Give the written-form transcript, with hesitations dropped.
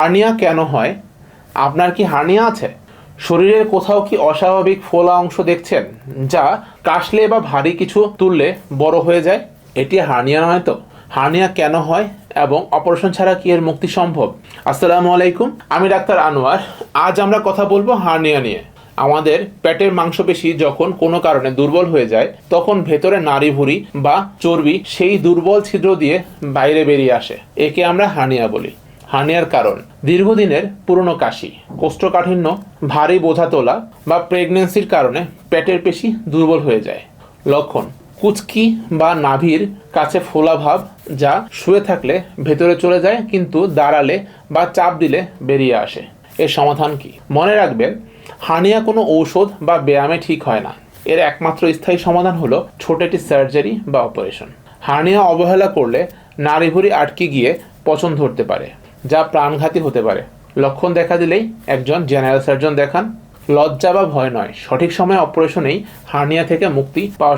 Hernia কেন হয়? আপনার কি হার্নিয়া আছে? শরীরের কোথাও কি অস্বাভাবিক ফোলা অংশ দেখছেন, যা কাশলে বা ভারী কিছু তুললে বড় হয়ে যায়? এটি হার্নিয়া নয় তো? হার্নিয়া কেন হয় এবং অপারেশন ছাড়া কি এর মুক্তি সম্ভব? আসসালামু আলাইকুম, আমি ডাক্তার আনোয়ার। আজ আমরা কথা বলবো হার্নিয়া নিয়ে। আমাদের পেটের মাংসপেশি যখন কোনো কারণে দুর্বল হয়ে যায়, তখন ভেতরে নাড়িভুঁড়ি বা চর্বি সেই দুর্বল ছিদ্র দিয়ে বাইরে বেরিয়ে আসে। একে আমরা হার্নিয়া বলি। হার্নিয়ার কারণ: দীর্ঘদিনের পুরনো কাশি, কোষ্ঠকাঠিন্য, ভারী বোঝা তোলা বা প্রেগন্যান্সির কারণে পেটের পেশি দুর্বল হয়ে যায়। লক্ষণ: কুচকি বা নাভির কাছে ফোলা ভাব, যা শুয়ে থাকলে ভেতরে চলে যায় কিন্তু দাঁড়ালে বা চাপ দিলে বেরিয়ে আসে। এর সমাধান কি? মনে রাখবেন, হার্নিয়া কোনো ঔষধ বা ব্যায়ামে ঠিক হয় না। এর একমাত্র স্থায়ী সমাধান হলো ছোট একটি সার্জারি বা অপারেশন। হার্নিয়া অবহেলা করলে নাড়িভুঁড়ি আটকে গিয়ে পচন ধরতে পারে, যা প্রাণঘাতী হতে পারে। লক্ষণ দেখা দিলেই একজন জেনারেল সার্জন দেখান। লজ্জা বা ভয় নয়, সঠিক সময়ে অপারেশনেই হার্নিয়া থেকে মুক্তি পাওয়া